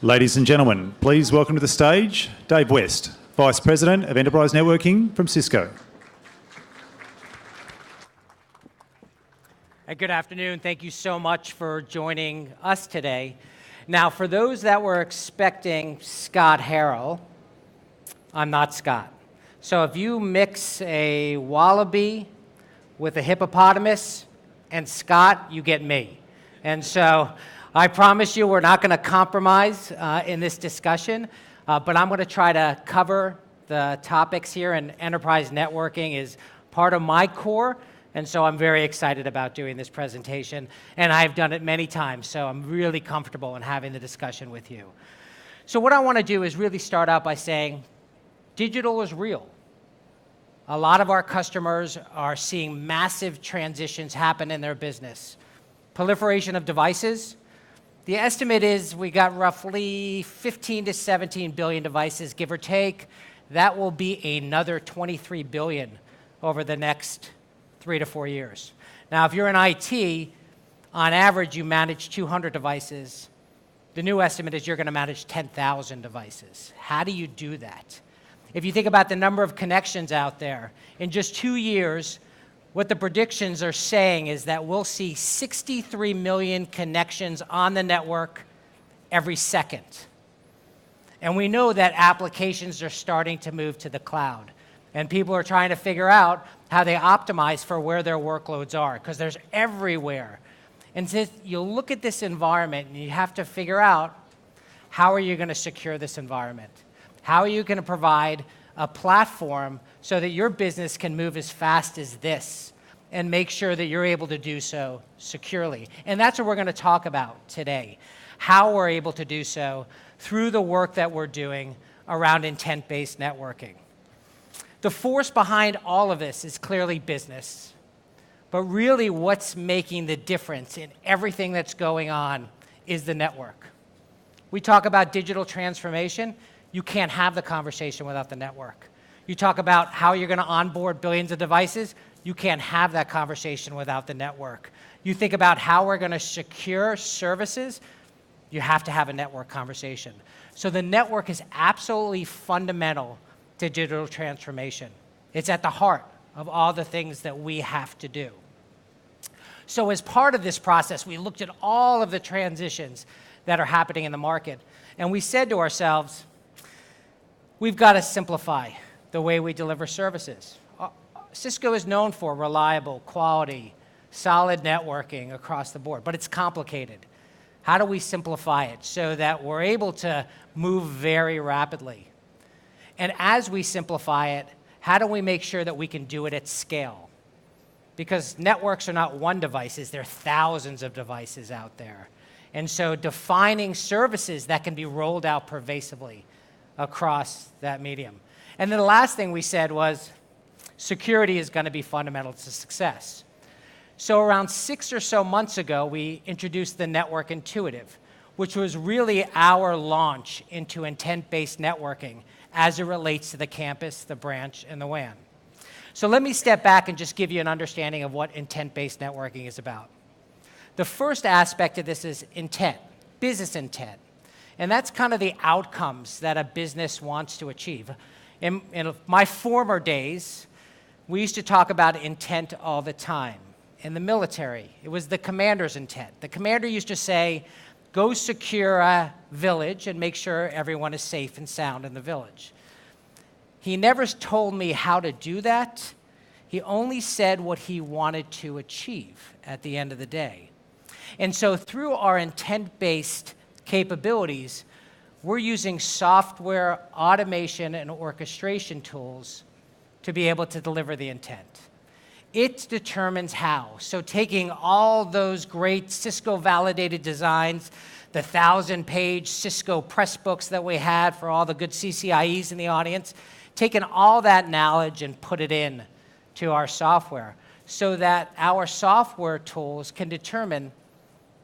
Ladies and gentlemen, please welcome to the stage Dave West, Vice President of Enterprise Networking from Cisco. Good afternoon. Thank you so much for joining us today. Now, for those that were expecting Scott Harrell, I'm not Scott. So if you mix a wallaby with a hippopotamus and Scott, you get me. And so I promise you we're not going to compromise in this discussion, but I'm going to try to cover the topics here, and enterprise networking is part of my core, and so I'm very excited about doing this presentation, and I've done it many times, so I'm really comfortable in having the discussion with you. So what I want to do is really start out by saying digital is real. A lot of our customers are seeing massive transitions happen in their business. Proliferation of devices. The estimate is we got roughly 15 to 17 billion devices, give or take. That will be another 23 billion over the next 3 to 4 years. Now, if you're in IT, on average, you manage 200 devices. The new estimate is you're going to manage 10,000 devices. How do you do that? If you think about the number of connections out there, in just 2 years, what the predictions are saying is that we'll see 63 million connections on the network every second. And we know that applications are starting to move to the cloud. And people are trying to figure out how they optimize for where their workloads are, because there's everywhere. And so you look at this environment and you have to figure out, how are you going to secure this environment? How are you going to provide a platform so that your business can move as fast as this and make sure that you're able to do so securely? And that's what we're going to talk about today, how we're able to do so through the work that we're doing around intent-based networking. The force behind all of this is clearly business, but really what's making the difference in everything that's going on is the network. We talk about digital transformation. You can't have the conversation without the network. You talk about how you're going to onboard billions of devices. You can't have that conversation without the network. You think about how we're going to secure services. You have to have a network conversation. So the network is absolutely fundamental to digital transformation. It's at the heart of all the things that we have to do. So as part of this process, we looked at all of the transitions that are happening in the market, and we said to ourselves, we've got to simplify the way we deliver services. Cisco is known for reliable, quality, solid networking across the board, but it's complicated. How do we simplify it so that we're able to move very rapidly? And as we simplify it, how do we make sure that we can do it at scale? Because networks are not one devices, there are thousands of devices out there. And so defining services that can be rolled out pervasively across that medium. And then the last thing we said was security is going to be fundamental to success. So around 6 or so months ago, we introduced the Network Intuitive, which was really our launch into intent-based networking as it relates to the campus, the branch, and the WAN. So let me step back and just give you an understanding of what intent-based networking is about. The first aspect of this is intent, business intent. And that's kind of the outcomes that a business wants to achieve. In my former days, we used to talk about intent all the time. In the military, it was the commander's intent. The commander used to say, go secure a village and make sure everyone is safe and sound in the village. He never told me how to do that. He only said what he wanted to achieve at the end of the day. And so through our intent-based capabilities, we're using software, automation, and orchestration tools to be able to deliver the intent. It determines how. So taking all those great Cisco-validated designs, the 1,000-page Cisco press books that we had for all the good CCIEs in the audience, taking all that knowledge and put it in to our software so that our software tools can determine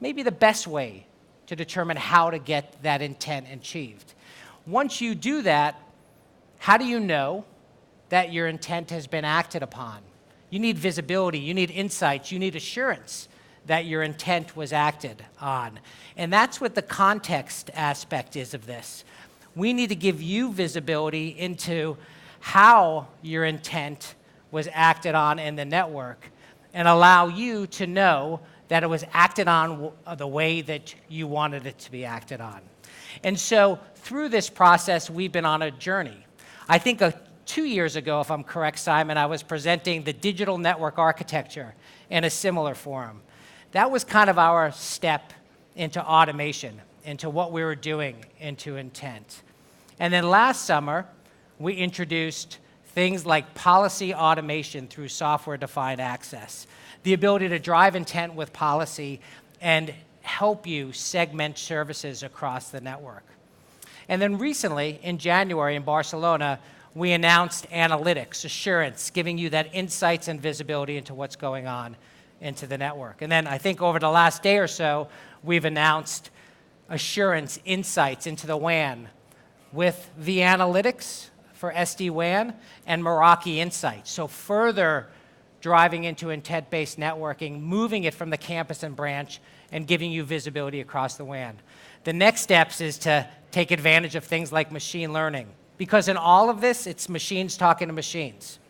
maybe the best way to determine how to get that intent achieved. Once you do that, how do you know that your intent has been acted upon? You need visibility, you need insights, you need assurance that your intent was acted on. And that's what the context aspect is of this. We need to give you visibility into how your intent was acted on in the network and allow you to know that it was acted on the way that you wanted it to be acted on. And so through this process, we've been on a journey. I think 2 years ago, if I'm correct, Simon, I was presenting the digital network architecture in a similar forum. That was kind of our step into automation, into what we were doing, into intent. And then last summer, we introduced things like policy automation through software-defined access, the ability to drive intent with policy and help you segment services across the network. And then recently, in January in Barcelona, we announced analytics, assurance, giving you that insights and visibility into what's going on into the network. And then I think over the last day or so, we've announced assurance insights into the WAN with the analytics for SD-WAN and Meraki Insights. So further driving into intent-based networking, moving it from the campus and branch, and giving you visibility across the WAN. The next steps is to take advantage of things like machine learning, because in all of this, it's machines talking to machines,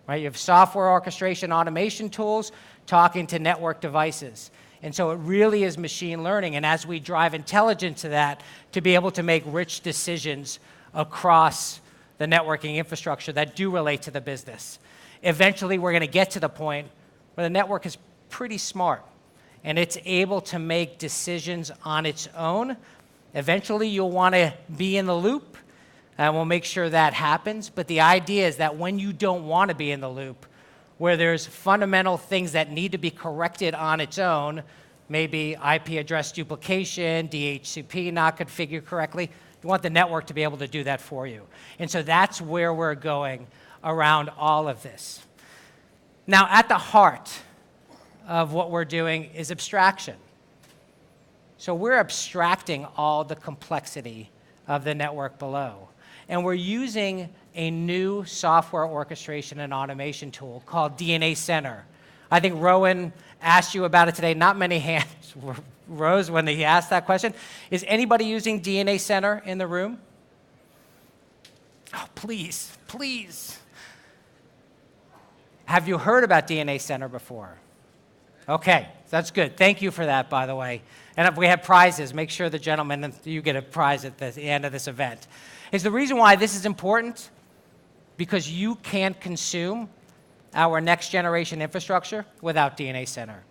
right? You have software orchestration automation tools talking to network devices. And so it really is machine learning, and as we drive intelligence to that, to be able to make rich decisions across the networking infrastructure that do relate to the business. Eventually, we're going to get to the point where the network is pretty smart, and it's able to make decisions on its own. Eventually, you'll want to be in the loop, and we'll make sure that happens. But the idea is that when you don't want to be in the loop, where there's fundamental things that need to be corrected on its own, maybe IP address duplication, DHCP not configured correctly, you want the network to be able to do that for you. And so that's where we're going around all of this. Now, at the heart of what we're doing is abstraction. So we're abstracting all the complexity of the network below. And we're using a new software orchestration and automation tool called DNA Center. I think Rowan asked you about it today. Not many hands rose when he asked that question. Is anybody using DNA Center in the room? Oh, please, please. Have you heard about DNA Center before? Okay, that's good. Thank you for that, by the way. And if we have prizes, make sure the gentleman, you get a prize at the end of this event. Is the reason why this is important? Because you can't consume our next generation infrastructure without DNA Center.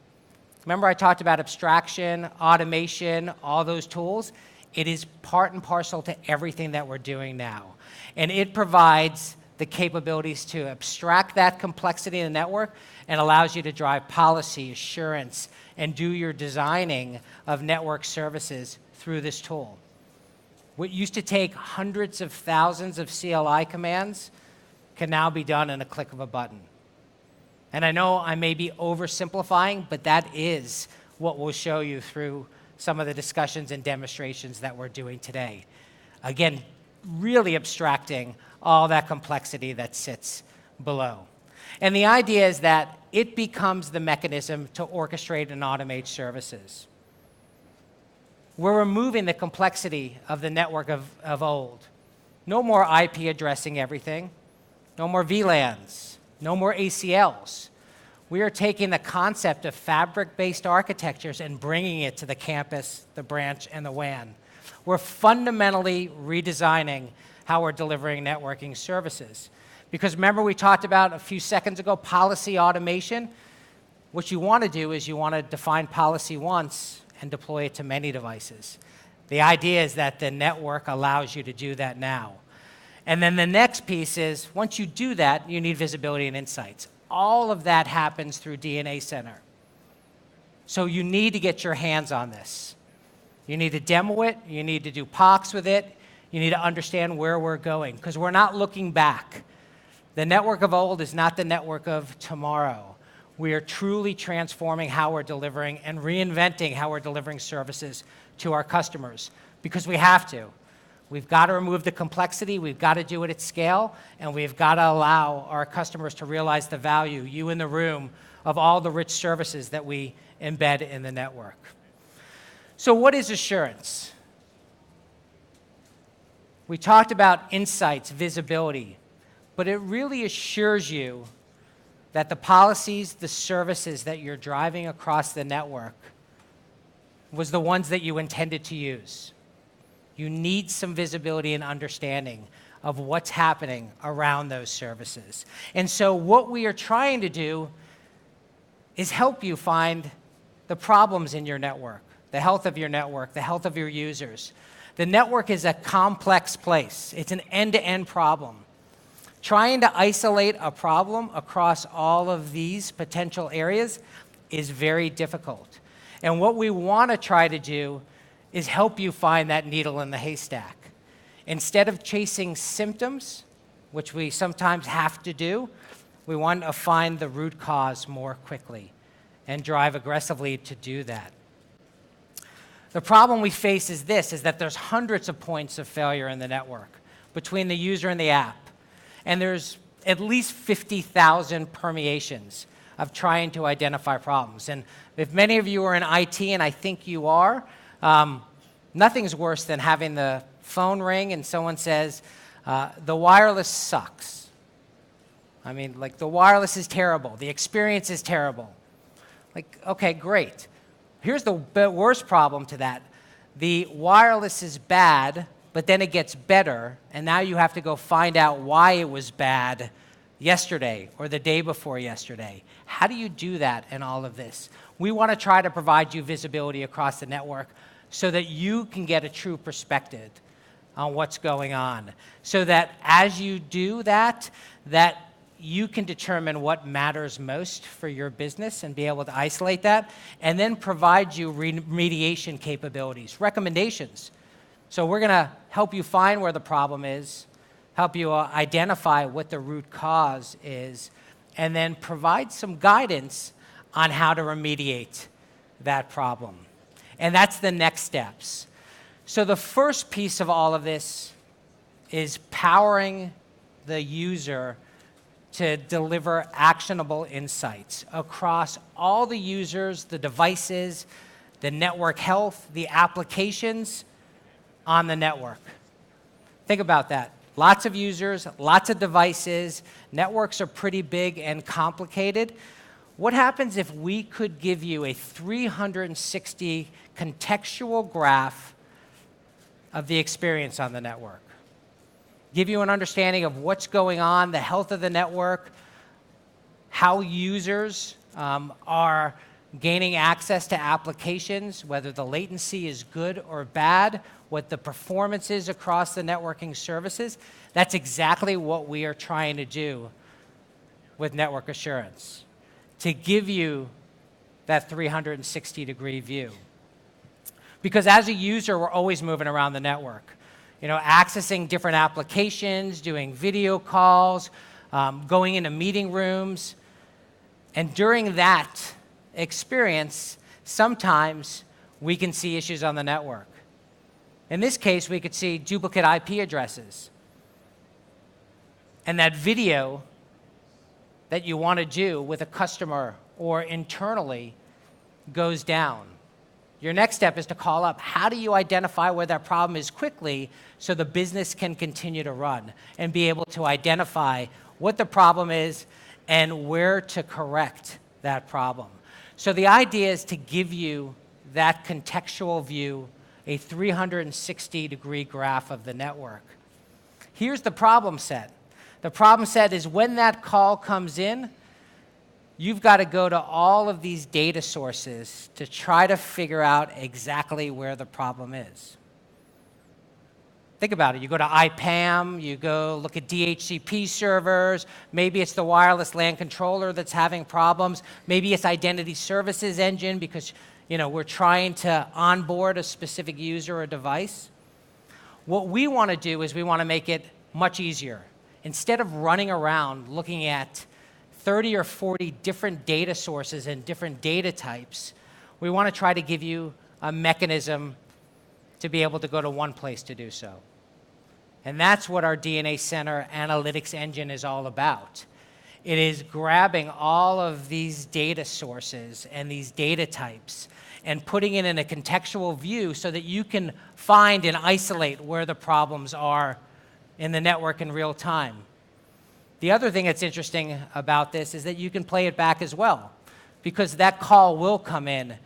Remember I talked about abstraction, automation, all those tools? It is part and parcel to everything that we're doing now. And it provides the capabilities to abstract that complexity in the network and allows you to drive policy, assurance, and do your designing of network services through this tool. What used to take hundreds of thousands of CLI commands can now be done in a click of a button. And I know I may be oversimplifying, but that is what we'll show you through some of the discussions and demonstrations that we're doing today. Again, really abstracting all that complexity that sits below. And the idea is that it becomes the mechanism to orchestrate and automate services. We're removing the complexity of the network of old. No more IP addressing everything. No more VLANs. No more ACLs. We are taking the concept of fabric-based architectures and bringing it to the campus, the branch, and the WAN. We're fundamentally redesigning how we're delivering networking services. Because remember we talked about a few seconds ago, policy automation? What you want to do is you want to define policy once and deploy it to many devices. The idea is that the network allows you to do that now. And then the next piece is, once you do that, you need visibility and insights. All of that happens through DNA Center. So you need to get your hands on this. You need to demo it. You need to do POCs with it. You need to understand where we're going, because we're not looking back. The network of old is not the network of tomorrow. We are truly transforming how we're delivering and reinventing how we're delivering services to our customers, because we have to. We've got to remove the complexity, we've got to do it at scale, and we've got to allow our customers to realize the value, you in the room, of all the rich services that we embed in the network. So what is assurance? We talked about insights, visibility, but it really assures you that the policies, the services that you're driving across the network was the ones that you intended to use. You need some visibility and understanding of what's happening around those services. And so what we are trying to do is help you find the problems in your network, the health of your network, the health of your users. The network is a complex place. It's an end-to-end problem. Trying to isolate a problem across all of these potential areas is very difficult. And what we want to try to do is help you find that needle in the haystack. Instead of chasing symptoms, which we sometimes have to do, we want to find the root cause more quickly and drive aggressively to do that. The problem we face is this, is that there's hundreds of points of failure in the network between the user and the app. And there's at least 50,000 permeations of trying to identify problems. And if many of you are in IT, and I think you are, nothing's worse than having the phone ring and someone says, the wireless sucks. I mean, like, the wireless is terrible. The experience is terrible. Like, okay, great. Here's the worst problem to that. The wireless is bad, but then it gets better, and now you have to go find out why it was bad yesterday or the day before yesterday. How do you do that in all of this? We want to try to provide you visibility across the network so that you can get a true perspective on what's going on, so that as you do that, that you can determine what matters most for your business and be able to isolate that, and then provide you remediation capabilities, recommendations. So we're going to help you find where the problem is, help you identify what the root cause is, and then provide some guidance on how to remediate that problem. And that's the next steps. So the first piece of all of this is powering the user to deliver actionable insights across all the users, the devices, the network health, the applications on the network. Think about that. Lots of users, lots of devices. Networks are pretty big and complicated. What happens if we could give you a 360 contextual graph of the experience on the network? Give you an understanding of what's going on, the health of the network, how users are gaining access to applications, whether the latency is good or bad, what the performance is across the networking services. That's exactly what we are trying to do with network assurance, to give you that 360-degree view. Because as a user, we're always moving around the network, accessing different applications, doing video calls, going into meeting rooms. And during that experience, sometimes we can see issues on the network. In this case, we could see duplicate IP addresses. And that video that you want to do with a customer or internally goes down. Your next step is to call up. How do you identify where that problem is quickly so the business can continue to run and be able to identify what the problem is and where to correct that problem? So the idea is to give you that contextual view, a 360-degree graph of the network. Here's the problem set. The problem set is when that call comes in, you've got to go to all of these data sources to try to figure out exactly where the problem is. Think about it. You go to IPAM, you go look at DHCP servers, maybe it's the wireless LAN controller that's having problems, maybe it's identity services engine because we're trying to onboard a specific user or device. What we want to do is we want to make it much easier. Instead of running around looking at 30 or 40 different data sources and different data types, we want to try to give you a mechanism to be able to go to one place to do so. And that's what our DNA Center analytics engine is all about. It is grabbing all of these data sources and these data types and putting it in a contextual view so that you can find and isolate where the problems are in the network in real time. The other thing that's interesting about this is that you can play it back as well, because that call will come in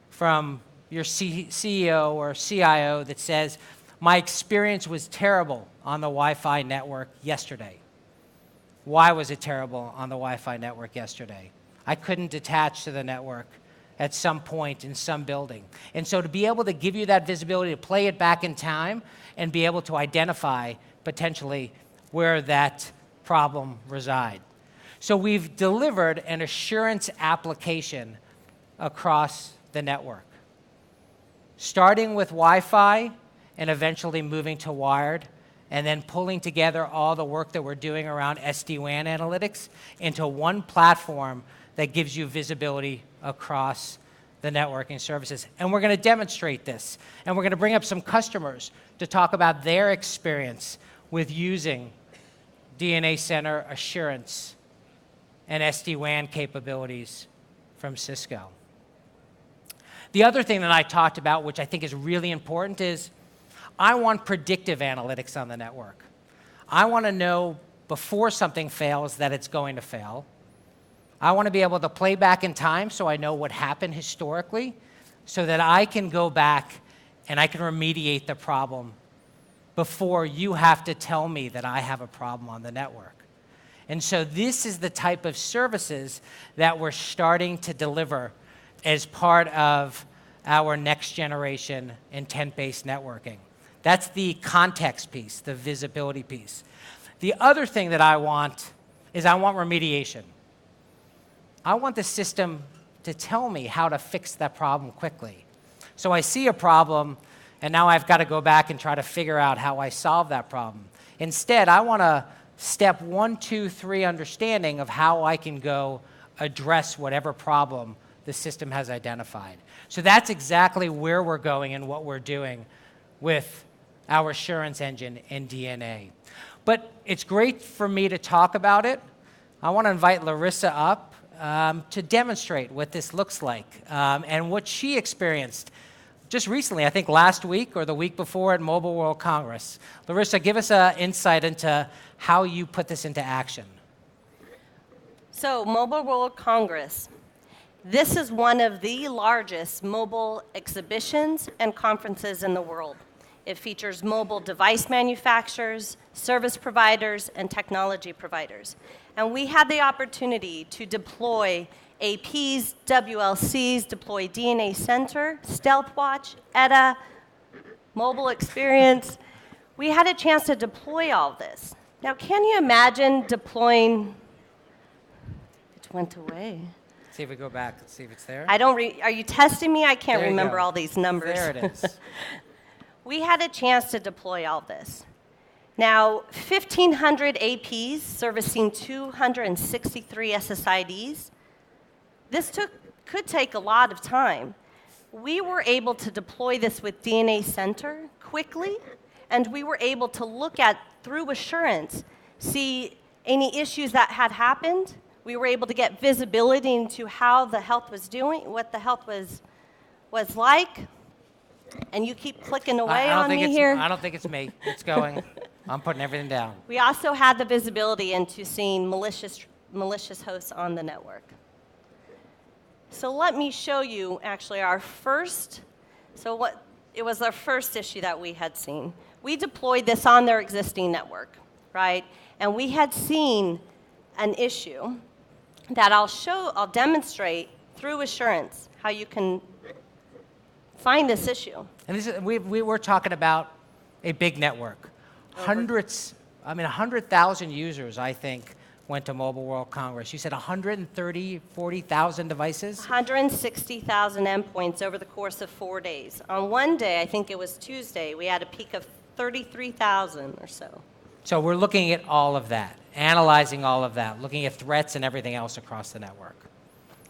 from your CEO or CIO that says, my experience was terrible on the Wi-Fi network yesterday. Why was it terrible on the Wi-Fi network yesterday? I couldn't attach to the network at some point in some building. And so to be able to give you that visibility, to play it back in time, and be able to identify potentially where that problem reside. So we've delivered an assurance application across the network, starting with Wi-Fi and eventually moving to wired, and then pulling together all the work that we're doing around SD-WAN analytics into one platform that gives you visibility across the networking services. And we're going to demonstrate this, and we're going to bring up some customers to talk about their experience with using DNA Center Assurance and SD-WAN capabilities from Cisco. The other thing that I talked about, which I think is really important, is I want predictive analytics on the network. I want to know before something fails that it's going to fail. I want to be able to play back in time so I know what happened historically, so that I can go back and I can remediate the problem before you have to tell me that I have a problem on the network. And so this is the type of services that we're starting to deliver as part of our next generation intent-based networking. That's the context piece, the visibility piece. The other thing that I want is I want remediation. I want the system to tell me how to fix that problem quickly. So I see a problem, and now I've got to go back and try to figure out how I solve that problem. Instead, I want a step 1, 2, 3 understanding of how I can go address whatever problem the system has identified. So that's exactly where we're going and what we're doing with our assurance engine in DNA. But it's great for me to talk about it. I want to invite Larissa up to demonstrate what this looks like and what she experienced just recently, I think last week or the week before at Mobile World Congress. Larissa, give us an insight into how you put this into action. So, Mobile World Congress. This is one of the largest mobile exhibitions and conferences in the world. It features mobile device manufacturers, service providers, and technology providers. And we had the opportunity to deploy APs, WLCs, deploy DNA Center, Stealthwatch, ETA, mobile experience. We had a chance to deploy all this. Now, can you imagine deploying? It went away. See if we go back and see if it's there. Are you testing me? I can't remember go. all these numbers. There it is. We had a chance to deploy all this. Now, 1,500 APs servicing 263 SSIDs. This could take a lot of time. We were able to deploy this with DNA Center quickly, and we were able to look at, through assurance, see any issues that had happened. We were able to get visibility into how the health was doing, what the health was like. And you keep clicking away on me here. I don't think it's me. It's going. I'm putting everything down. We also had the visibility into seeing malicious hosts on the network. So let me show you actually our first, it was our first issue that we had seen. We deployed this on their existing network, right? And we had seen an issue that I'll demonstrate through assurance how you can find this issue. And this is, we were talking about a big network. 100,000 users, I think, went to Mobile World Congress. You said 40,000 devices? 160,000 endpoints over the course of 4 days. On one day, I think it was Tuesday, we had a peak of 33,000 or so. So we're looking at all of that, analyzing all of that, looking at threats and everything else across the network.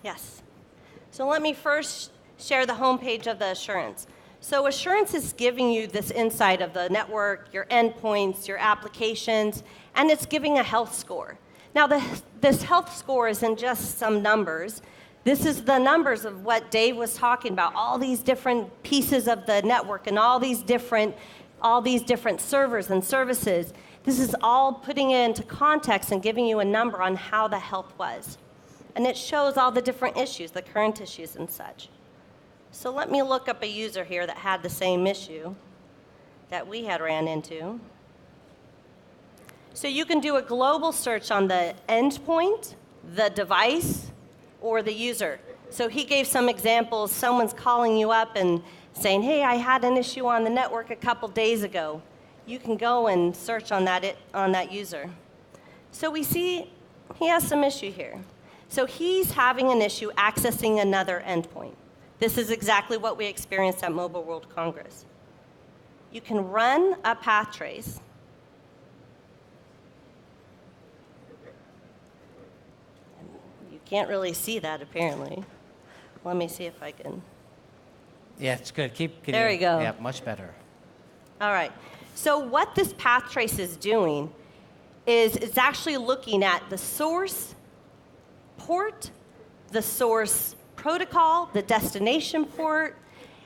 Yes. So let me first share the homepage of the assurance. So assurance is giving you this insight of the network, your endpoints, your applications, and it's giving a health score. Now, this health score isn't just some numbers. This is the numbers of what Dave was talking about, all these different pieces of the network and all these different servers and services. This is all putting it into context and giving you a number on how the health was. And it shows all the different issues, the current issues and such. So let me look up a user here that had the same issue that we had ran into. So you can do a global search on the endpoint, the device, or the user. So he gave some examples. Someone's calling you up and saying, hey, I had an issue on the network a couple days ago. You can go and search on that user. So we see he has some issue here. So he's having an issue accessing another endpoint. This is exactly what we experienced at Mobile World Congress. You can run a path trace. You can't really see that, apparently. Let me see if I can. Yeah, it's good. There you go. Yeah, much better. All right. So what this path trace is doing is it's actually looking at the source port, the source protocol, the destination port,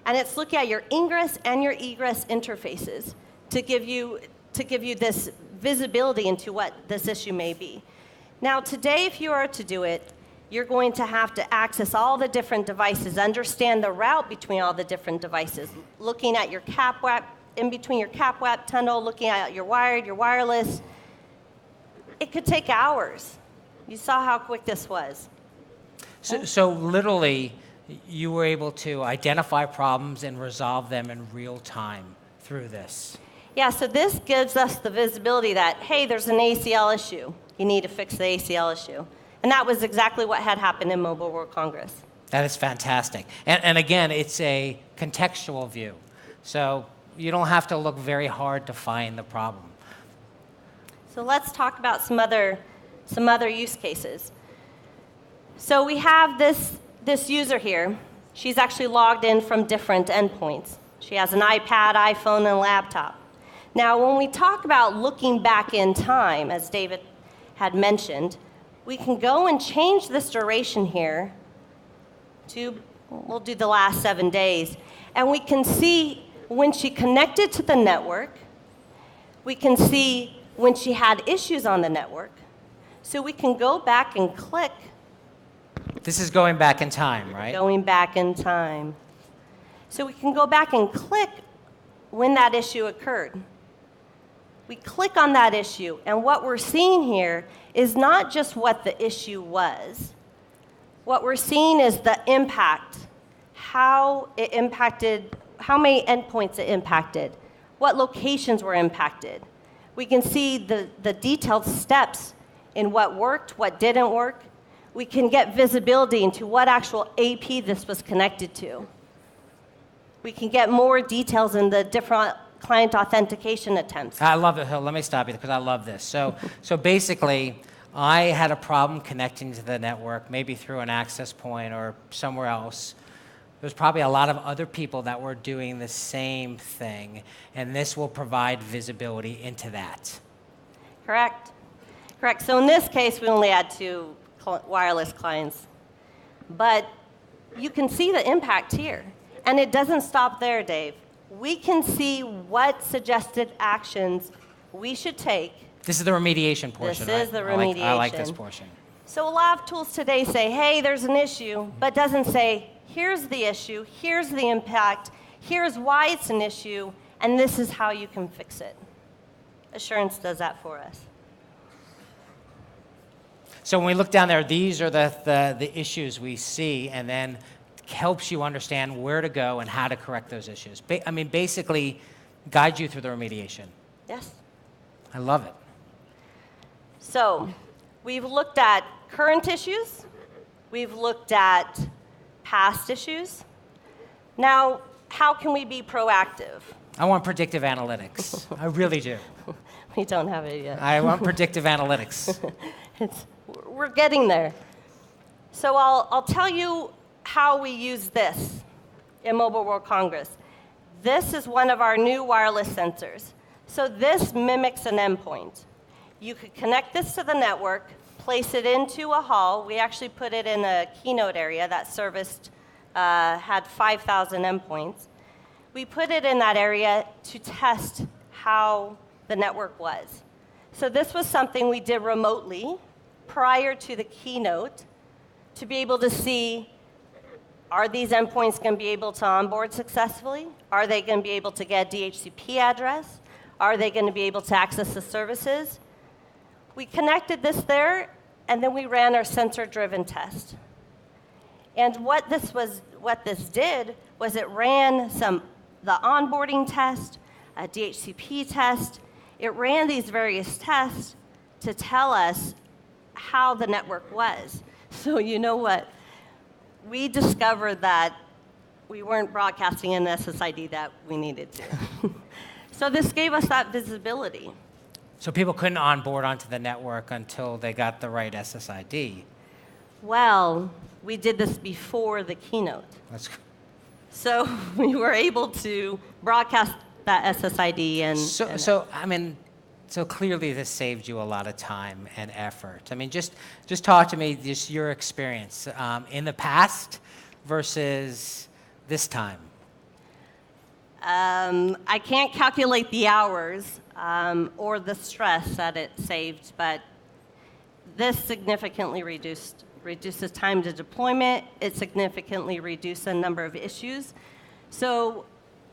and it's looking at your ingress and your egress interfaces to give you this visibility into what this issue may be. Now, today, if you are to do it, you're going to have to access all the different devices, understand the route between all the different devices, looking at your CAPWAP, in between your CAPWAP tunnel, looking at your wired, your wireless. It could take hours. You saw how quick this was. So literally, you were able to identify problems and resolve them in real time through this. Yeah, so this gives us the visibility that, hey, there's an ACL issue. You need to fix the ACL issue. And that was exactly what had happened in Mobile World Congress. That is fantastic. And again, it's a contextual view. So you don't have to look very hard to find the problem. So let's talk about some other use cases. So we have this user here. She's actually logged in from different endpoints. She has an iPad, iPhone, and a laptop. Now, when we talk about looking back in time, as David had mentioned, we can go and change this duration here to, we'll do the last 7 days, and we can see when she connected to the network, we can see when she had issues on the network, so we can go back and click. This is going back in time, right? Going back in time. So we can go back and click when that issue occurred. We click on that issue, and what we're seeing here is not just what the issue was. What we're seeing is the impact, how it impacted, how many endpoints it impacted, what locations were impacted. We can see the detailed steps in what worked, what didn't work. We can get visibility into what actual AP this was connected to. We can get more details in the different client authentication attempts. I love it, Hill. Let me stop you because I love this. So basically, I had a problem connecting to the network, maybe through an access point or somewhere else. There's probably a lot of other people that were doing the same thing, and this will provide visibility into that. Correct. Correct. So in this case, we only had 2 wireless clients. But you can see the impact here. And it doesn't stop there, Dave. We can see what suggested actions we should take. This is the remediation portion, This is the remediation. I like this portion. So a lot of tools today say, hey, there's an issue, but doesn't say, here's the issue, here's the impact, here's why it's an issue, and this is how you can fix it. Assurance does that for us. So when we look down there, these are the issues we see, and then helps you understand where to go and how to correct those issues. Basically, guide you through the remediation. Yes. I love it. So we've looked at current issues. We've looked at past issues. Now, how can we be proactive? I want predictive analytics. I really do. We don't have it yet. I want predictive analytics. We're getting there. So I'll tell you how we use this in Mobile World Congress. This is one of our new wireless sensors. So this mimics an endpoint. You could connect this to the network, place it into a hall. We actually put it in a keynote area that serviced, had 5,000 endpoints. We put it in that area to test how the network was. So this was something we did remotely prior to the keynote to be able to see, are these endpoints going to be able to onboard successfully? Are they going to be able to get a DHCP address? Are they going to be able to access the services? We connected this there, and then we ran our sensor-driven test. And what this did was it ran the onboarding test, a DHCP test. It ran these various tests to tell us how the network was. So you know what? We discovered that we weren't broadcasting in the SSID that we needed to. So this gave us that visibility. So people couldn't onboard onto the network until they got the right SSID. Well, we did this before the keynote. So we were able to broadcast that SSID and... So clearly this saved you a lot of time and effort. I mean, just talk to me, just your experience in the past versus this time. I can't calculate the hours or the stress that it saved, but this significantly reduces time to deployment. It significantly reduced the number of issues. So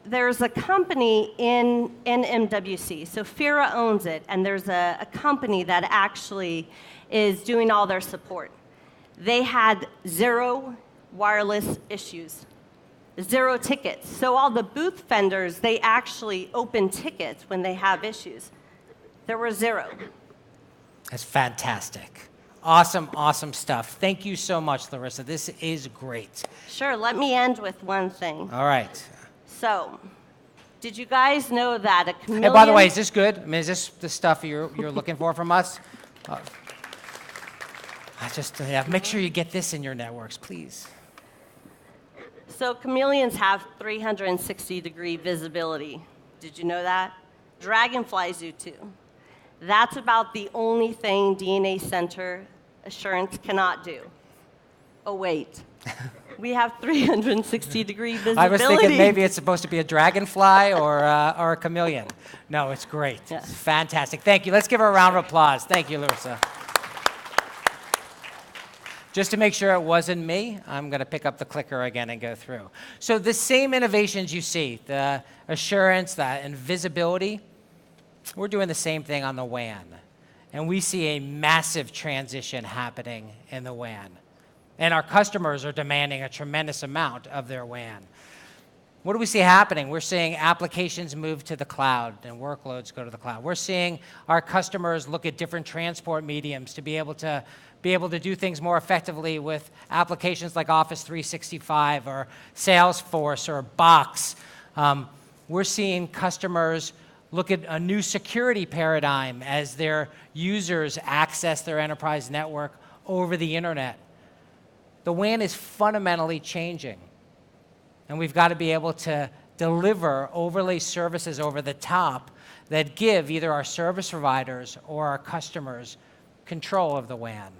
there's a company in MWC. So FIRA owns it, and there's a company that actually is doing all their support. They had 0 wireless issues, 0 tickets. So all the booth vendors, they actually open tickets when they have issues. There were 0. That's fantastic. Awesome, awesome stuff. Thank you so much, Larissa. This is great. Sure, let me end with one thing. All right. So, did you guys know that a chameleon... Hey, by the way, is this good? I mean, is this the stuff you're looking for from us? Make sure you get this in your networks, please. So chameleons have 360-degree visibility. Did you know that? Dragonflies do too. That's about the only thing DNA Center Assurance cannot do. Oh, wait. We have 360-degree visibility. I was thinking maybe it's supposed to be a dragonfly or a chameleon. No, it's great. Yeah. It's fantastic. Thank you. Let's give her a round of applause. Thank you, Larissa. Just to make sure it wasn't me, I'm going to pick up the clicker again and go through. So the same innovations you see, the assurance, and visibility, we're doing the same thing on the WAN. And we see a massive transition happening in the WAN. And our customers are demanding a tremendous amount of their WAN. What do we see happening? We're seeing applications move to the cloud and workloads go to the cloud. We're seeing our customers look at different transport mediums to be able to do things more effectively with applications like Office 365 or Salesforce or Box. We're seeing customers look at a new security paradigm as their users access their enterprise network over the internet. The WAN is fundamentally changing, and we've got to be able to deliver overlay services over the top that give either our service providers or our customers control of the WAN,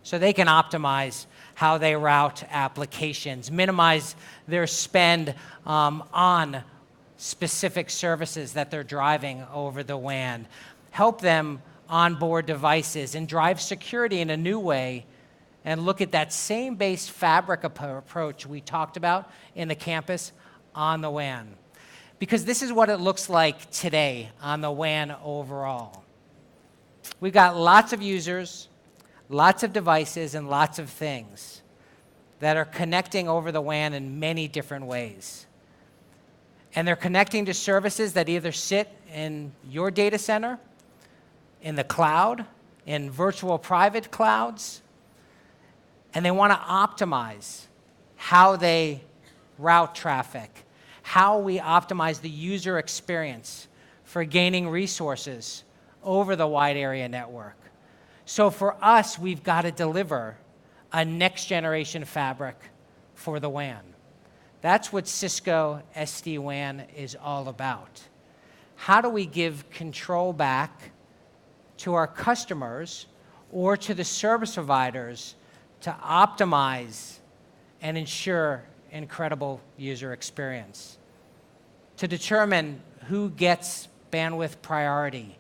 so they can optimize how they route applications, minimize their spend on specific services that they're driving over the WAN, help them onboard devices, and drive security in a new way, and look at that same base fabric approach we talked about in the campus on the WAN. Because this is what it looks like today on the WAN overall. We've got lots of users, lots of devices, and lots of things that are connecting over the WAN in many different ways. And they're connecting to services that either sit in your data center, in the cloud, in virtual private clouds, and they want to optimize how they route traffic, how we optimize the user experience for gaining resources over the wide area network. So for us, we've got to deliver a next generation fabric for the WAN. That's what Cisco SD-WAN is all about. How do we give control back to our customers or to the service providers to optimize and ensure incredible user experience, to determine who gets bandwidth priority,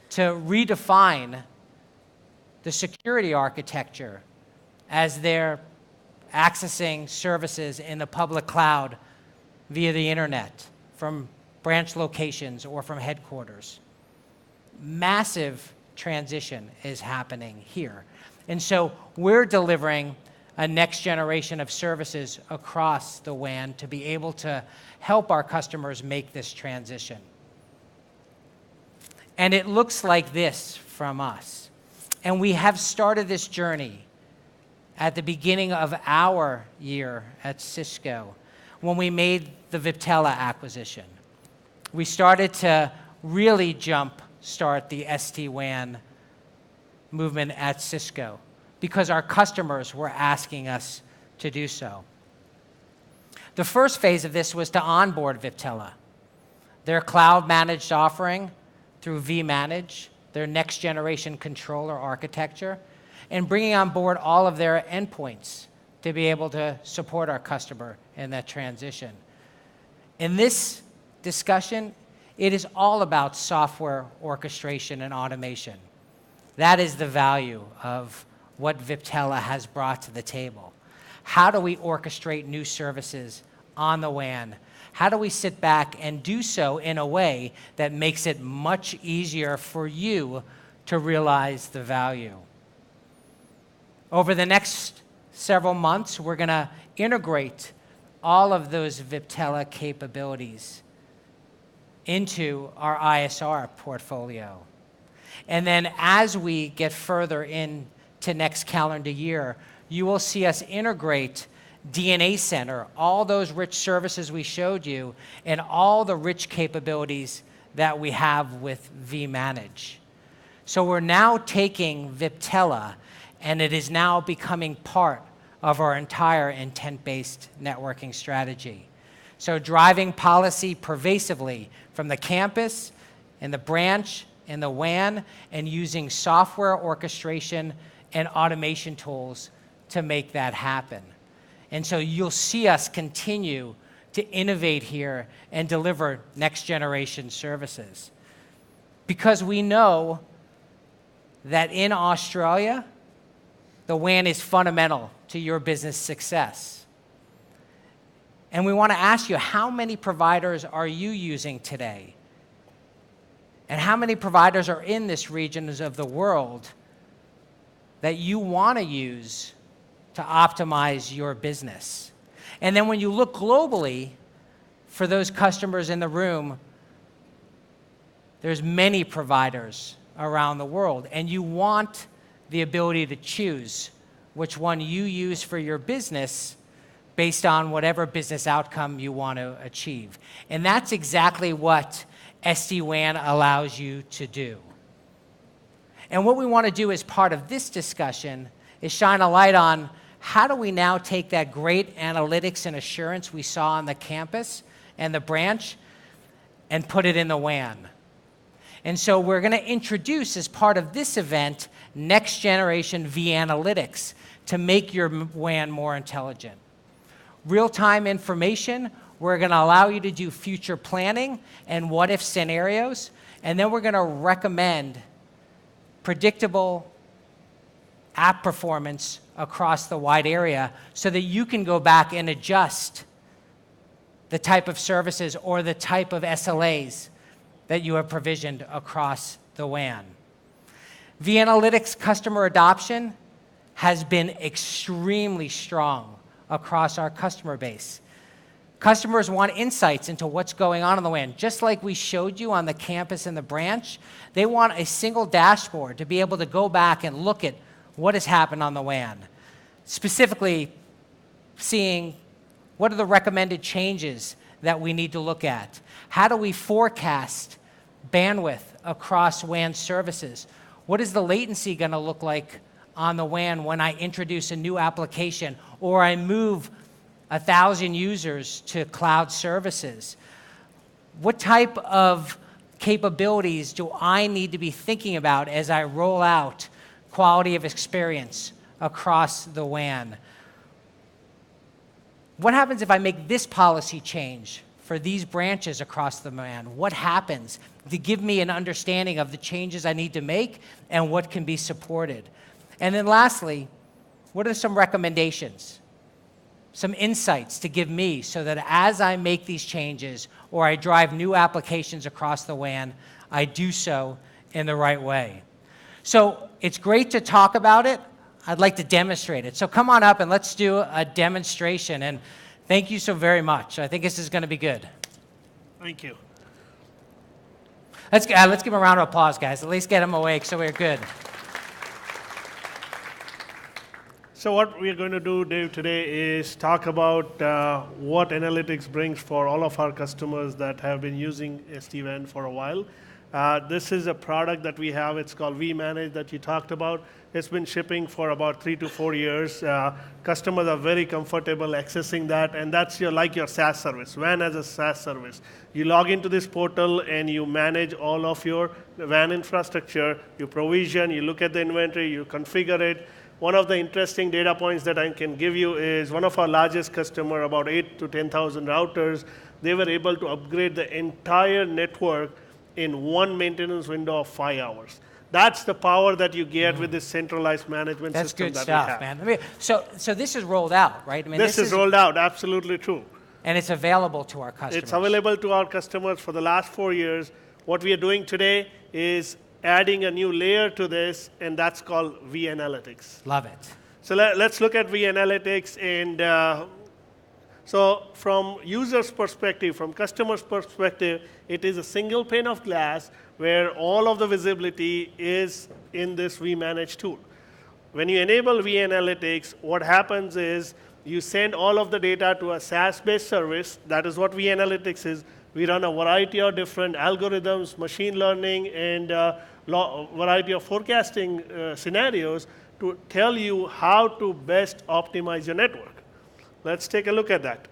to redefine the security architecture as they're accessing services in the public cloud via the internet from branch locations or from headquarters. Massive transition is happening here. And so we're delivering a next generation of services across the WAN to be able to help our customers make this transition. And it looks like this from us. And we have started this journey at the beginning of our year at Cisco when we made the Viptela acquisition. We started to really start the SD-WAN movement at Cisco because our customers were asking us to do so. The first phase of this was to onboard Viptela, their cloud-managed offering through vManage, their next-generation controller architecture, and bringing on board all of their endpoints to be able to support our customer in that transition. In this discussion, it is all about software orchestration and automation. That is the value of what Viptela has brought to the table. How do we orchestrate new services on the WAN? How do we sit back and do so in a way that makes it much easier for you to realize the value? Over the next several months, we're going to integrate all of those Viptela capabilities into our ISR portfolio. And then as we get further into next calendar year, you will see us integrate DNA Center, all those rich services we showed you, and all the rich capabilities that we have with vManage. So we're now taking Viptela, and it is now becoming part of our entire intent-based networking strategy. So driving policy pervasively from the campus, in the branch, in the WAN, and using software orchestration and automation tools to make that happen. And so you'll see us continue to innovate here and deliver next-generation services. Because we know that in Australia, the WAN is fundamental to your business success. And we want to ask you, how many providers are you using today? And how many providers are in this region of the world that you want to use to optimize your business? And then when you look globally, for those customers in the room, there's many providers around the world, and you want the ability to choose which one you use for your business based on whatever business outcome you want to achieve. And that's exactly what SD-WAN allows you to do. And what we want to do as part of this discussion is shine a light on how do we now take that great analytics and assurance we saw on the campus and the branch and put it in the WAN. And so we're going to introduce, as part of this event, next generation vAnalytics to make your WAN more intelligent. Real-time information, we're going to allow you to do future planning and what-if scenarios, and then we're going to recommend predictable app performance across the wide area so that you can go back and adjust the type of services or the type of SLAs that you have provisioned across the WAN. vAnalytics customer adoption has been extremely strong across our customer base. Customers want insights into what's going on the WAN. Just like we showed you on the campus and the branch, they want a single dashboard to be able to go back and look at what has happened on the WAN. Specifically, seeing what are the recommended changes that we need to look at. How do we forecast bandwidth across WAN services? What is the latency going to look like on the WAN when I introduce a new application or I move 1,000 users to cloud services? What type of capabilities do I need to be thinking about as I roll out quality of experience across the WAN. What happens if I make this policy change for these branches across the WAN? What happens to give me an understanding of the changes I need to make and what can be supported? And then lastly, what are some recommendations, some insights to give me so that as I make these changes or I drive new applications across the WAN, I do so in the right way? So it's great to talk about it. I'd like to demonstrate it. So come on up and let's do a demonstration. And thank you so very much. I think this is going to be good. Thank you. Let's give him a round of applause, guys. At least get him awake so we're good. So what we're going to do, Dave, today is talk about what analytics brings for all of our customers that have been using SD-WAN for a while. This is a product that we have. It's called vManage that you talked about. It's been shipping for about 3 to 4 years. Customers are very comfortable accessing that, and that's like your SaaS service, WAN as a SaaS service. You log into this portal and you manage all of your WAN infrastructure, you provision, you look at the inventory, you configure it. One of the interesting data points that I can give you is one of our largest customers, about 8,000 to 10,000 routers, they were able to upgrade the entire network in one maintenance window of 5 hours. That's the power that you get with this centralized management system that we have. That's good stuff, man. So this is rolled out, right? I mean, this is rolled out, absolutely true. And it's available to our customers. It's available to our customers for the last 4 years. What we are doing today is adding a new layer to this, and that's called vAnalytics. Love it. So let's look at vAnalytics. And so from user's perspective, from customer's perspective, it is a single pane of glass where all of the visibility is in this vManage tool. When you enable vAnalytics, what happens is you send all of the data to a SaaS-based service. That is what vAnalytics is. We run a variety of different algorithms, machine learning, and variety of forecasting scenarios to tell you how to best optimize your network. Let's take a look at that.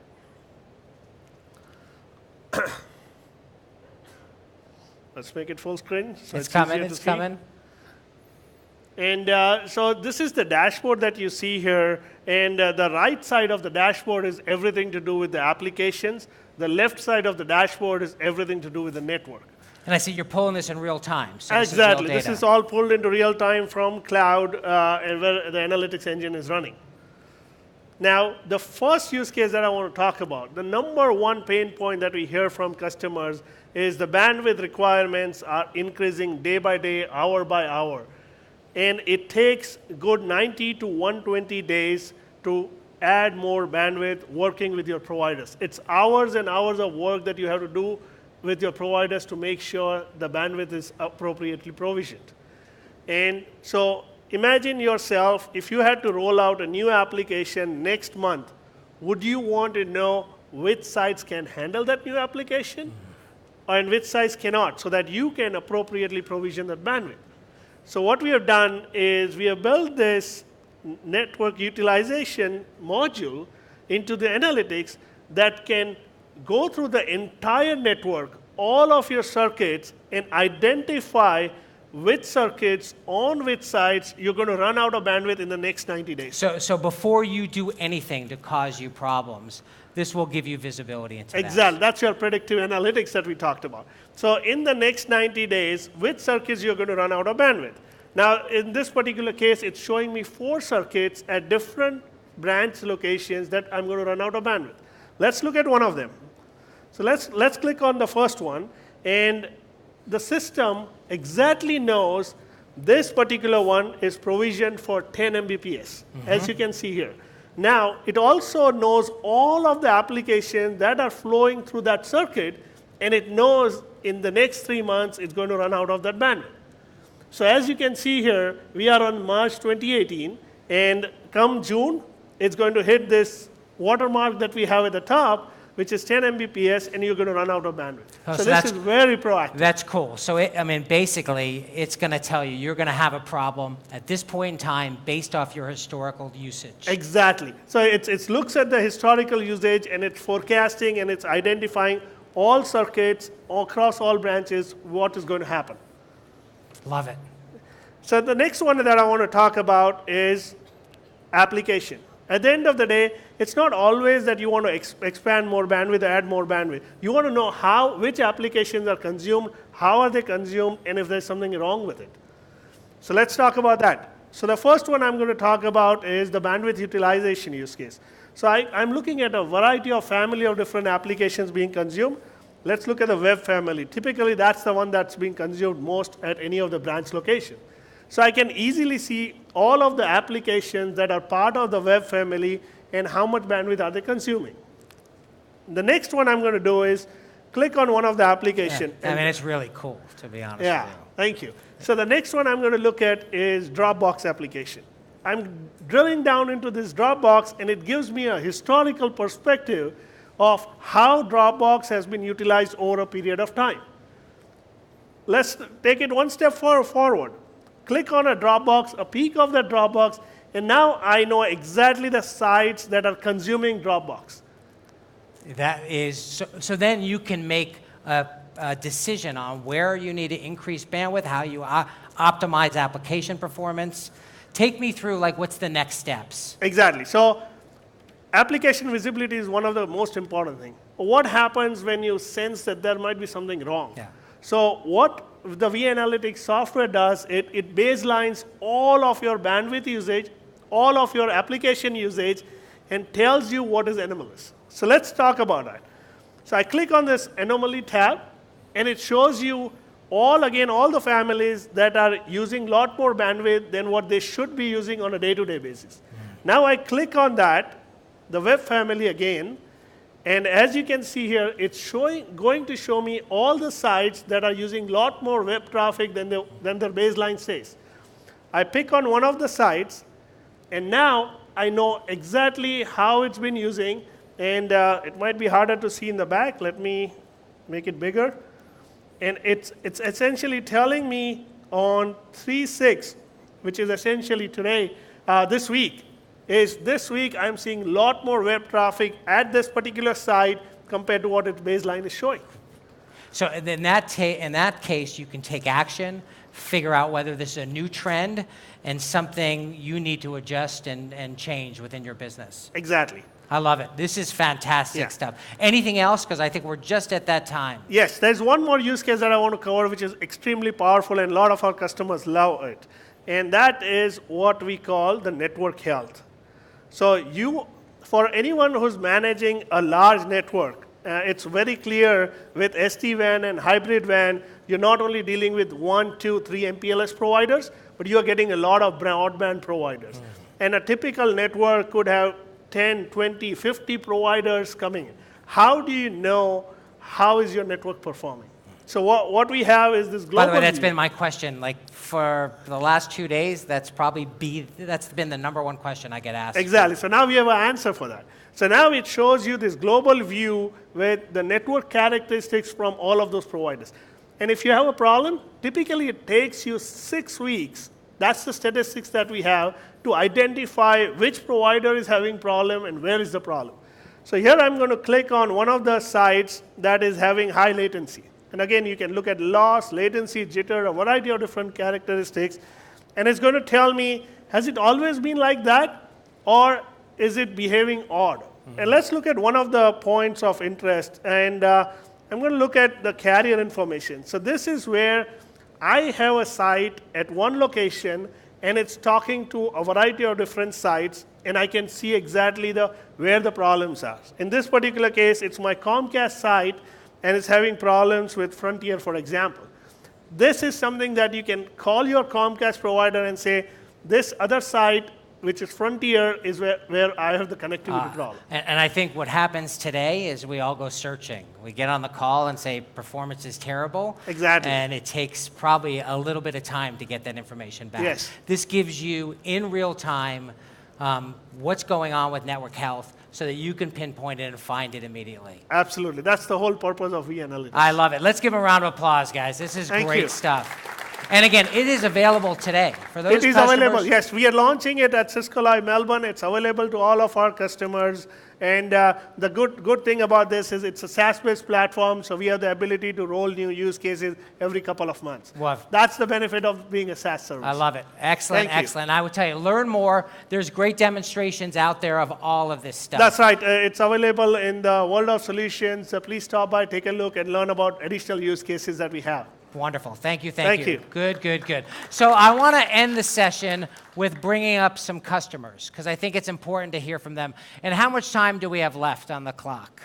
Let's make it full screen. So it's coming. And so this is the dashboard that you see here. And the right side of the dashboard is everything to do with the applications. The left side of the dashboard is everything to do with the network. And I see you're pulling this in real time. So Exactly. This is all pulled into real time from cloud and where the analytics engine is running. Now, the first use case that I want to talk about, the number one pain point that we hear from customers is the bandwidth requirements are increasing day by day, hour by hour. And it takes good 90 to 120 days to add more bandwidth working with your providers. It's hours and hours of work that you have to do with your providers to make sure the bandwidth is appropriately provisioned. And so imagine yourself, if you had to roll out a new application next month, would you want to know which sites can handle that new application and which sites cannot, so that you can appropriately provision that bandwidth? So what we have done is we have built this network utilization module into the analytics that can go through the entire network, all of your circuits, and identify which circuits on which sites you're going to run out of bandwidth in the next 90 days. So before you do anything to cause you problems, this will give you visibility into that. Exactly. That's your predictive analytics that we talked about. So in the next 90 days, which circuits you're going to run out of bandwidth. Now, in this particular case, it's showing me 4 circuits at different branch locations that I'm going to run out of bandwidth. Let's look at one of them. So let's click on the first one, and the system exactly knows this particular one is provisioned for 10 Mbps, as you can see here. Now, it also knows all of the applications that are flowing through that circuit, and it knows in the next 3 months it's going to run out of that bandwidth. So as you can see here, we are on March 2018, and come June, it's going to hit this watermark that we have at the top, which is 10 Mbps, and you're going to run out of bandwidth. So this is very proactive. That's cool. So, basically, it's going to tell you you're going to have a problem at this point in time based off your historical usage. Exactly. So it looks at the historical usage, and it's forecasting, and it's identifying all circuits across all branches, what is going to happen. Love it. So the next one that I want to talk about is application. At the end of the day, it's not always that you want to expand more bandwidth, add more bandwidth. You want to know which applications are consumed, how are they consumed, and if there's something wrong with it. So let's talk about that. So the first one I'm going to talk about is the bandwidth utilization use case. So I'm looking at a variety of family of different applications being consumed. Let's look at the web family. Typically, that's the one that's being consumed most at any of the branch locations. So I can easily see all of the applications that are part of the web family and how much bandwidth are they consuming. The next one I'm going to do is click on one of the applications. Yeah. I mean, it's really cool, to be honest Yeah, with you. thank you. So the next one I'm going to look at is Dropbox application. I'm drilling down into this Dropbox, and it gives me a historical perspective of how Dropbox has been utilized over a period of time. Let's take it one step forward. Click on a Dropbox, a peek of that Dropbox, and now I know exactly the sites that are consuming Dropbox. That is, so then you can make a decision on where you need to increase bandwidth, how you optimize application performance. Take me through, like, what's the next steps? Exactly. So application visibility is one of the most important things. What happens when you sense that there might be something wrong? Yeah. So what the vAnalytics software does, it baselines all of your bandwidth usage, all of your application usage, and tells you what is anomalous. So let's talk about that. So I click on this anomaly tab, and it shows you all the families that are using a lot more bandwidth than what they should be using on a day-to-day basis. Now I click on that, the web family again, and as you can see here, it's going to show me all the sites that are using a lot more web traffic than their baseline says. I pick on one of the sites, and now I know exactly how it's been using, and it might be harder to see in the back. Let me make it bigger. And it's essentially telling me on 3/6, which is essentially today, this week I'm seeing a lot more web traffic at this particular site compared to what its baseline is showing. So in that case, you can take action, figure out whether this is a new trend and something you need to adjust and change within your business. Exactly. I love it. This is fantastic stuff. Anything else? Because I think we're just at that time. Yes, there's one more use case that I want to cover, which is extremely powerful, and a lot of our customers love it. And that is what we call the network health. So for anyone who's managing a large network, it's very clear with SD-WAN and hybrid WAN, you're not only dealing with 1, 2, 3 MPLS providers, but you're getting a lot of broadband providers. And a typical network could have 10, 20, 50 providers coming in. How do you know how is your network performing? So what we have is this global By the way, that's view. been my question. Like for the last 2 days, that's been the number one question I get asked. Exactly. So now we have an answer for that. So now it shows you this global view with the network characteristics from all of those providers. And if you have a problem, typically it takes you 6 weeks. That's the statistics that we have to identify which provider is having problem and where is the problem. So here I'm going to click on one of the sites that is having high latency. And again, you can look at loss, latency, jitter, a variety of different characteristics. And it's going to tell me, has it always been like that? Or is it behaving odd? And let's look at one of the points of interest. And I'm going to look at the carrier information. So this is where I have a site at one location, and it's talking to a variety of different sites, and I can see exactly where the problems are. In this particular case, it's my Comcast site, and it's having problems with Frontier, for example. This is something that you can call your Comcast provider and say, this other site, which is Frontier, is where I have the connectivity problem. And I think what happens today is we all go searching. We get on the call and say performance is terrible. Exactly. And it takes probably a little bit of time to get that information back. Yes. This gives you, in real time, what's going on with network health so that you can pinpoint it and find it immediately. Absolutely. That's the whole purpose of vAnalytics. I love it. Let's give a round of applause, guys. This is Thank great you. stuff. And again, it is available today for those It is customers. available. Yes, we are launching it at Cisco Live Melbourne. It's available to all of our customers. And the good thing about this is it's a SaaS-based platform, so we have the ability to roll new use cases every couple of months. Wow. That's the benefit of being a SaaS service. I love it. Excellent, Thank you. excellent. I would tell you, learn more. There's great demonstrations out there of all of this stuff. That's right. It's available in the World of Solutions. Please stop by, take a look, and learn about additional use cases that we have. Wonderful. Thank you, Thank you. you. Good, good, good. So I want to end the session with bringing up some customers, because I think it's important to hear from them. And how much time do we have left on the clock?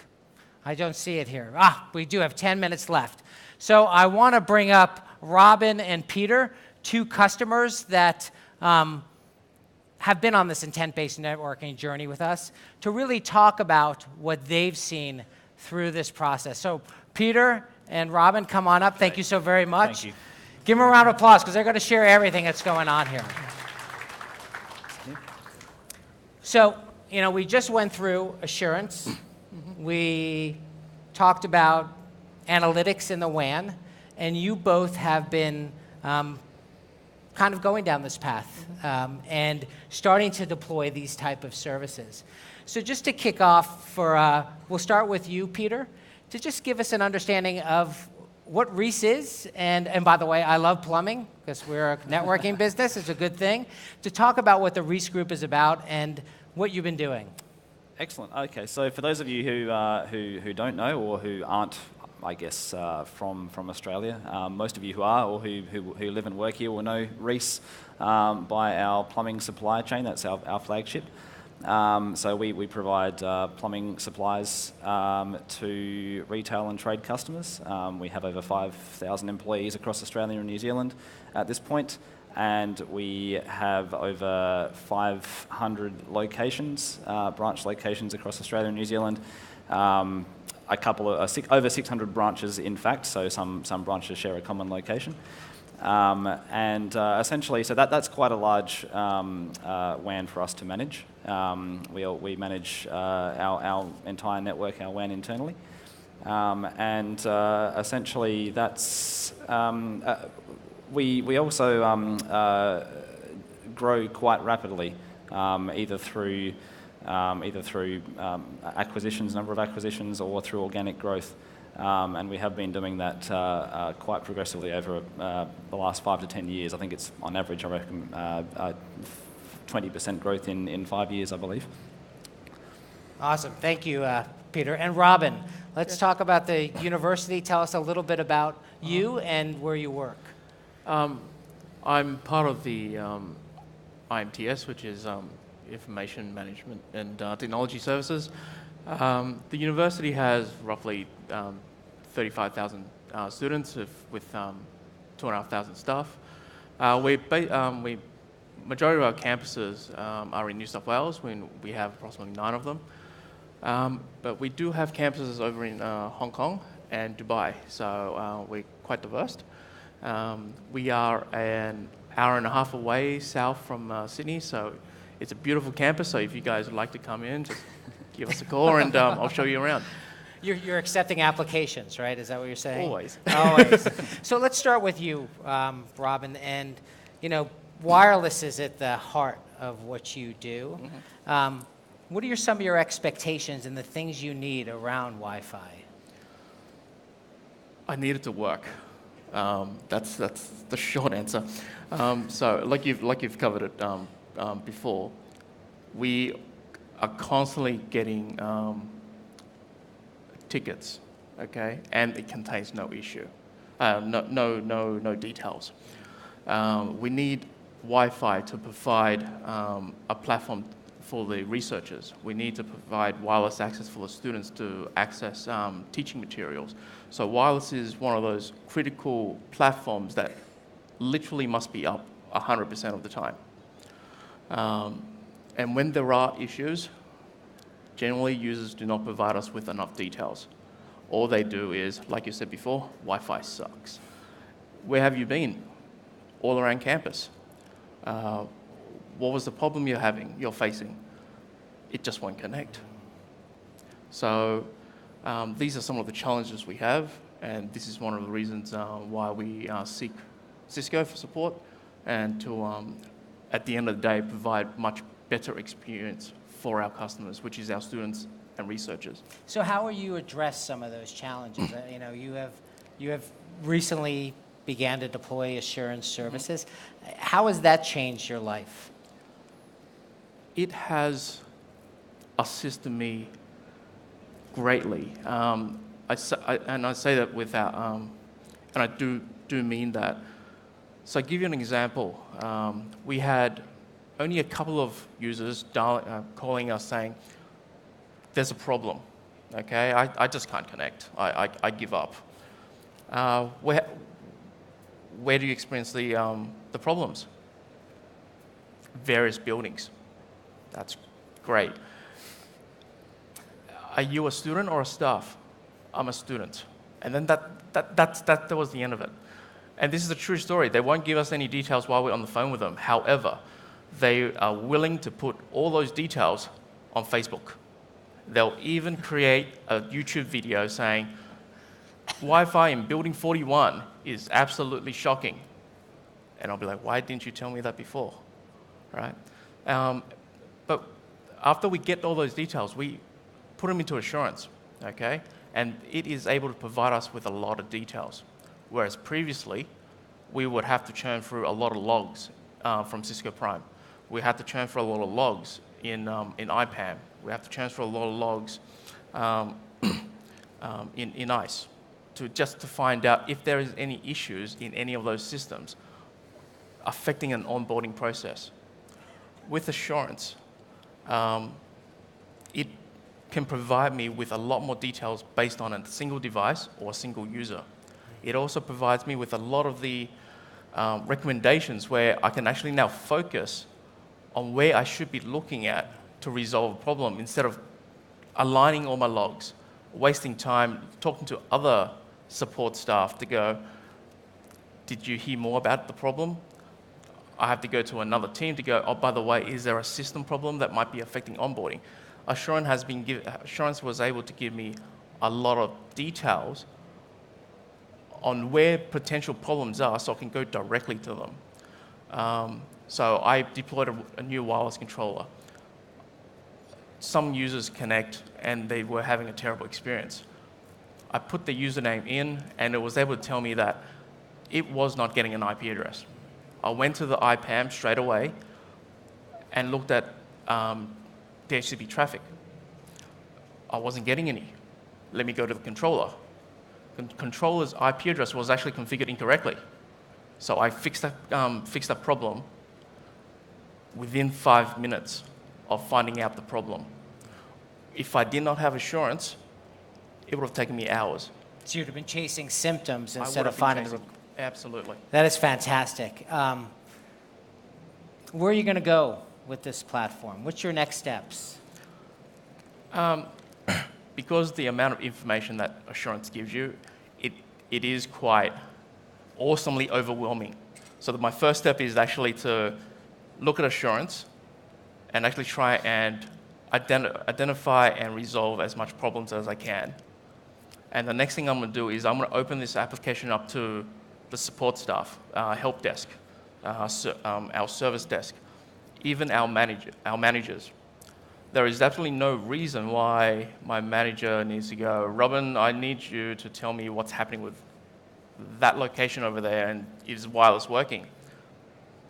I don't see it here. We do have 10 minutes left. So I want to bring up Robin and Peter, two customers that have been on this intent-based networking journey with us, to really talk about what they've seen through this process. So Peter and Robin, come on up. Thank you so very much. Thank you. Give them a round of applause, because they're going to share everything that's going on here. So, we just went through assurance. We talked about analytics in the WAN, and you both have been kind of going down this path and starting to deploy these type of services. So just to kick off, we'll start with you, Peter, to just give us an understanding of what Reese is, and by the way, I love plumbing, because we're a networking business, it's a good thing, to talk about what the Reese Group is about and what you've been doing. Excellent. Okay, so for those of you who don't know or who aren't, I guess, from Australia, most of you who are or who live and work here will know Reese by our plumbing supply chain. That's our flagship. So we provide plumbing supplies to retail and trade customers. We have over 5,000 employees across Australia and New Zealand at this point, and we have over 500 locations, branch locations across Australia and New Zealand. Over 600 branches, in fact, so some branches share a common location. Essentially, so that's quite a large WAN for us to manage. We manage our entire network, our WAN internally. Essentially, that's we also grow quite rapidly, either through acquisitions, number of acquisitions, or through organic growth. And we have been doing that quite progressively over the last 5 to 10 years. I think it's, on average, I reckon, 20% growth in 5 years, I believe. Awesome. Thank you, Peter. And Robin, let's talk about the university. Tell us a little bit about you and where you work. I'm part of the IMTS, which is Information Management and Technology Services. The university has roughly 35,000 students with 2,500 staff. Majority of our campuses are in New South Wales. We have approximately 9 of them. But we do have campuses over in Hong Kong and Dubai, so we're quite diverse. We are an hour and a half away south from Sydney, so it's a beautiful campus. So if you guys would like to come in, just give us a call and I'll show you around. You're accepting applications, right? Is that what you're saying? Always. Always. So let's start with you, Robin. And, wireless is at the heart of what you do. Mm-hmm. What are some of your expectations and the things you need around Wi-Fi? I need it to work. That's the short answer. So like you've covered it before, we are constantly getting tickets, okay, and it contains no issue, no details. We need Wi-Fi to provide a platform for the researchers. We need to provide wireless access for the students to access teaching materials. So wireless is one of those critical platforms that literally must be up 100% of the time. And when there are issues, generally users do not provide us with enough details. All they do is, like you said before, Wi-Fi sucks. Where have you been? All around campus. What was the problem you're facing? It just won't connect. So these are some of the challenges we have, and this is one of the reasons why we seek Cisco for support, and to, at the end of the day, provide much better experience for our customers, which is our students and researchers. So how will you address some of those challenges? You know, you have recently began to deploy assurance services. How has that changed your life? It has assisted me greatly. I say that without, and I do mean that. So I give you an example. We had only a couple of users calling us saying, there's a problem, okay? I just can't connect. I give up. Where do you experience the problems? Various buildings. That's great. Are you a student or a staff? I'm a student. And then that was the end of it. And this is a true story. They won't give us any details while we're on the phone with them. However, they are willing to put all those details on Facebook. They'll even create a YouTube video saying, Wi-Fi in building 41 is absolutely shocking. And I'll be like, why didn't you tell me that before? Right? But after we get all those details, we put them into assurance, okay? And it is able to provide us with a lot of details. Whereas previously, we would have to churn through a lot of logs from Cisco Prime. We had to churn through a lot of logs in IPAM. We have to transfer a lot of logs in ICE just to find out if there is any issues in any of those systems affecting an onboarding process. With assurance, it can provide me with a lot more details based on a single device or a single user. It also provides me with a lot of the recommendations where I can actually now focus on where I should be looking at to resolve a problem instead of aligning all my logs, wasting time talking to other support staff to go, did you hear more about the problem? I have to go to another team to go, oh, by the way, is there a system problem that might be affecting onboarding? Assurance was able to give me a lot of details on where potential problems are so I can go directly to them. So I deployed a new wireless controller. Some users connect and they were having a terrible experience. I put the username in and it was able to tell me that it was not getting an IP address. I went to the IPAM straight away and looked at DHCP traffic. I wasn't getting any. Let me go to the controller. The controller's IP address was actually configured incorrectly. So I fixed that problem within 5 minutes of finding out the problem. If I did not have assurance, it would have taken me hours. So you'd have been chasing symptoms instead of finding the... Absolutely. That is fantastic. Where are you going to go with this platform? What's your next steps? Because the amount of information that assurance gives you, it is quite awesomely overwhelming. So my first step is actually to look at assurance and actually try and identify and resolve as much problems as I can. And the next thing I'm going to do is I'm going to open this application up to the support staff, help desk, our service desk, even our managers. There is absolutely no reason why my manager needs to go, Robin, I need you to tell me what's happening with that location over there and is wireless working.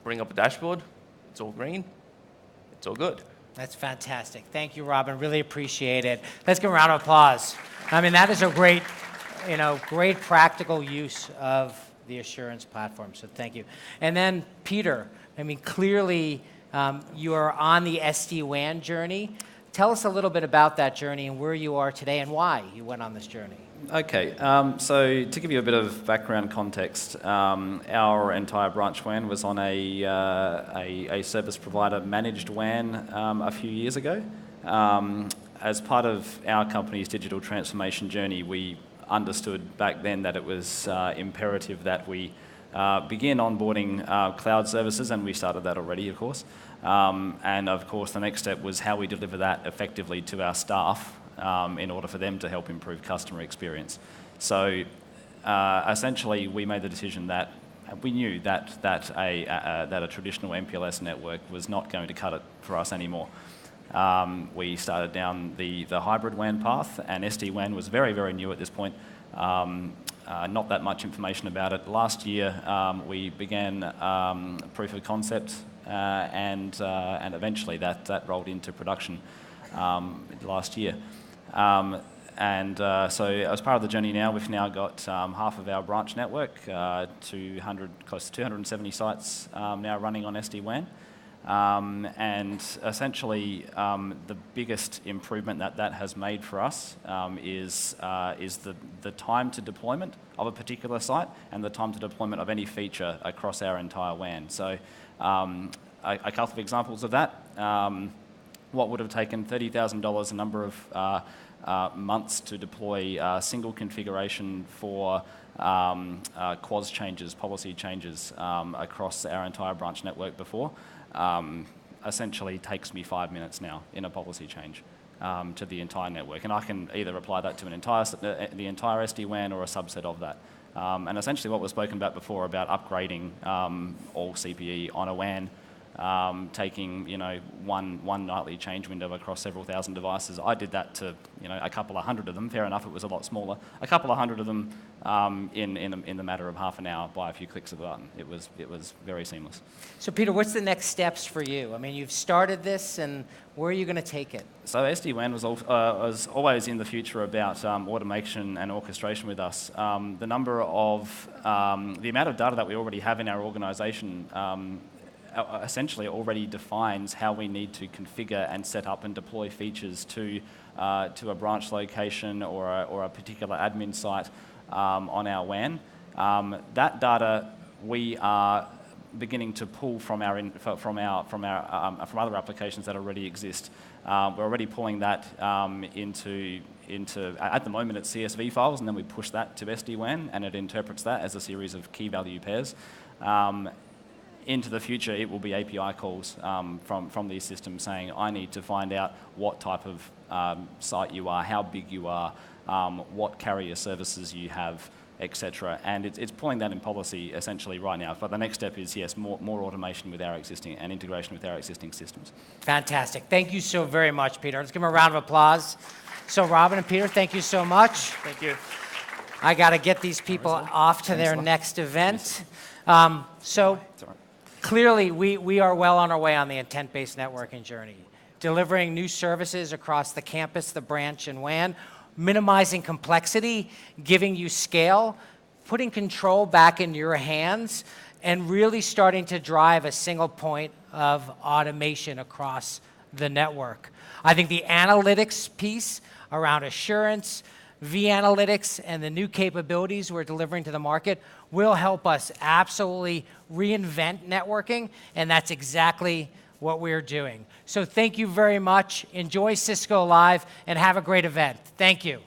Bring up a dashboard, it's all green, it's all good. That's fantastic. Thank you, Robin. Really appreciate it. Let's give a round of applause. I mean, that is a great, great practical use of the assurance platform, so thank you. And then, Peter, I mean, clearly you are on the SD-WAN journey. Tell us a little bit about that journey and where you are today and why you went on this journey. Okay, so to give you a bit of background context, our entire branch WAN was on a service provider managed WAN a few years ago. As part of our company's digital transformation journey, we understood back then that it was imperative that we begin onboarding cloud services, and we started that already, of course. And of course, the next step was how we deliver that effectively to our staff in order for them to help improve customer experience. So essentially, we made the decision that we knew that a traditional MPLS network was not going to cut it for us anymore. We started down the hybrid WAN path, and SD-WAN was very, very new at this point. Not that much information about it. Last year, we began proof of concept, and eventually that rolled into production last year. So as part of the journey now, we've now got half of our branch network, close to 270 sites now running on SD-WAN. And essentially, the biggest improvement that has made for us is the time to deployment of a particular site and the time to deployment of any feature across our entire WAN. So a couple of examples of that. What would have taken $30,000 a number of months to deploy a single configuration for QoS changes, policy changes across our entire branch network before, essentially takes me 5 minutes now in a policy change to the entire network. And I can either apply that to the entire SD-WAN or a subset of that. And essentially what was spoken about before about upgrading all CPE on a WAN, taking one nightly change window across several thousand devices. I did that to a couple of hundred of them. Fair enough, it was a lot smaller. A couple of hundred of them in the matter of half an hour by a few clicks of a button. It was very seamless. So Peter, what's the next steps for you? I mean, you've started this, and where are you going to take it? So SD-WAN was always in the future about automation and orchestration with us. The amount of data that we already have in our organisation essentially already defines how we need to configure and set up and deploy features to a branch location or a particular admin site on our WAN. That data we are beginning to pull from other applications that already exist. We're already pulling that into at the moment it's CSV files, and then we push that to SD-WAN, and it interprets that as a series of key value pairs. Into the future, it will be API calls from these systems saying, I need to find out what type of site you are, how big you are, what carrier services you have, etc. And it's pulling that in policy essentially right now. But the next step is, yes, more automation with our existing and integration with our existing systems. Fantastic. Thank you so very much, Peter. Let's give him a round of applause. So Robin and Peter, thank you so much. Thank you. I got to get these people off to their next event. Clearly, we are well on our way on the intent-based networking journey, delivering new services across the campus, the branch, and WAN, minimizing complexity, giving you scale, putting control back in your hands, and really starting to drive a single point of automation across the network. I think the analytics piece around assurance, V-analytics, and the new capabilities we're delivering to the market will help us absolutely reinvent networking, and that's exactly what we're doing. So thank you very much. Enjoy Cisco Live, and have a great event. Thank you.